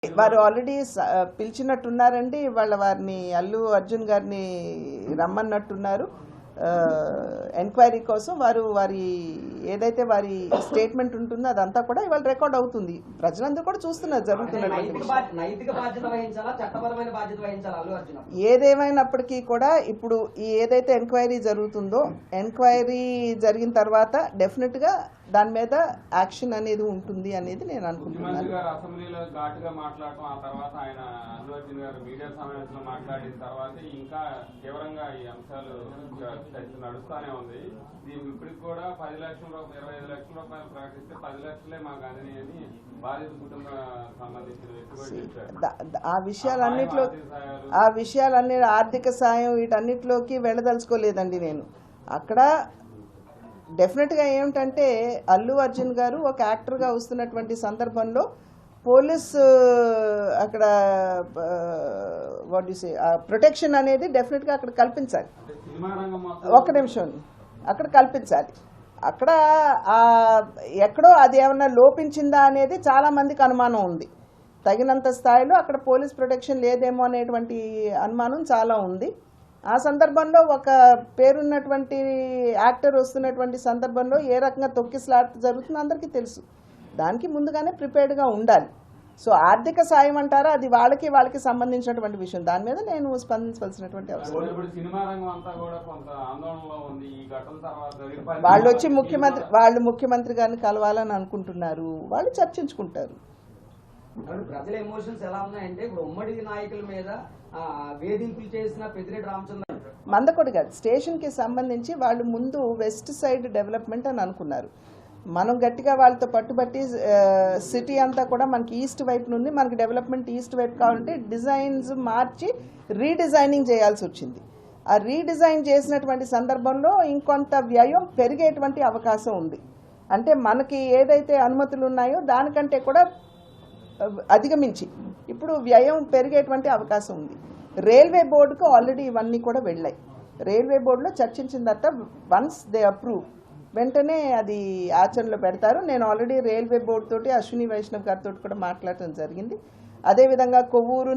వారు ఆల్రెడీ పిలిచినట్టున్నారండి. వారిని అల్లు అర్జున్ గారిని రమ్మన్నట్టున్నారు ఎంక్వైరీ కోసం. వారి ఏదైతే వారి స్టేట్మెంట్ ఉంటుందో అదంతా కూడా ఇవాళ రికార్డ్ అవుతుంది. ప్రజలందరూ కూడా చూస్తున్నారు జరుగుతున్నటువంటి ఏదేమైనప్పటికీ కూడా ఇప్పుడు ఈ ఏదైతే ఎంక్వైరీ జరుగుతుందో ఎంక్వైరీ జరిగిన తర్వాత డెఫినెట్ గా దాని మీద యాక్షన్ అనేది ఉంటుంది అనేది నేను అనుకుంటున్నాను. నడుస్తానే ఉంది. దీనికి ఇప్పటికి కూడా 10 లక్షల రూపాయలు 25 లక్షల రూపాయలు ప్రకటిస్తే 10 లక్షలే మాకు అందినాయి అని బాధిత కుటుంబం సంబంధించిన వ్యక్తి ఆ విషయాలన్నీ ఆర్థిక సాయం వీటన్నిటిలోకి వెళ్ళదలుచుకోలేదండి నేను. అక్కడ డెఫినెట్గా ఏమిటంటే అల్లు అర్జున్ గారు ఒక యాక్టర్గా వస్తున్నటువంటి సందర్భంలో పోలీసు అక్కడ ప్రొటెక్షన్ అనేది డెఫినెట్గా అక్కడ కల్పించాలి. ఒక్క నిమిషం, అక్కడ కల్పించాలి. అక్కడ ఎక్కడో అది ఏమన్నా లోపించిందా అనేది చాలా మందికి అనుమానం ఉంది. తగినంత స్థాయిలో అక్కడ పోలీస్ ప్రొటెక్షన్ లేదేమో అనేటువంటి అనుమానం చాలా ఉంది. ఆ సందర్భంలో ఒక పేరున్నటువంటి యాక్టర్ వస్తున్నటువంటి సందర్భంలో ఏ రకంగా తొక్కిసలాట జరుగుతుందో అందరికీ తెలుసు. దానికి ముందుగానే ప్రిపేర్డ్గా ఉండాలి. సో ఆర్థిక సాయం అంటారా, అది వాళ్ళకి సంబంధించినటువంటి విషయం. దాని మీద నేను స్పందించవలసినటువంటి అవసరం. వాళ్ళు ముఖ్యమంత్రి గారిని కలవాలని అనుకుంటున్నారు. వాళ్ళు చర్చించుకుంటారు. ప్రజల ఎమోషన్స్ ఎలా ఉన్నాయంటే ఇప్పుడు ఉమ్మడి నాయకుల మీద వేధింపులు చేసిన పెద్దిరెడ్డి రామచంద్ర మందకొడి గారు స్టేషన్కి సంబంధించి వాళ్ళు ముందు వెస్ట్ సైడ్ డెవలప్మెంట్ అని అనుకున్నారు. మనం గట్టిగా వాళ్ళతో పట్టుబట్టి సిటీ అంతా కూడా మనకి ఈస్ట్ వైపు నుండి మనకి డెవలప్మెంట్ ఈస్ట్ వైపు కావాలంటే డిజైన్స్ మార్చి రీడిజైనింగ్ చేయాల్సి వచ్చింది. ఆ రీడిజైన్ చేసినటువంటి సందర్భంలో ఇంకొంత వ్యయం పెరిగేటువంటి అవకాశం ఉంది. అంటే మనకి ఏదైతే అనుమతులు ఉన్నాయో దానికంటే కూడా అధిగమించి ఇప్పుడు వ్యయం పెరిగేటువంటి అవకాశం ఉంది. రైల్వే బోర్డుకు ఆల్రెడీ ఇవన్నీ కూడా వెళ్ళాయి. రైల్వే బోర్డులో చర్చించిన తర్వాత వన్స్ దే అప్రూవ్ వెంటనే అది ఆచరణలో పెడతారు. నేను ఆల్రెడీ రైల్వే బోర్డు తోటి అశ్విని వైష్ణవ్ గారితో కూడా మాట్లాడటం జరిగింది. అదేవిధంగా కొవ్వూరు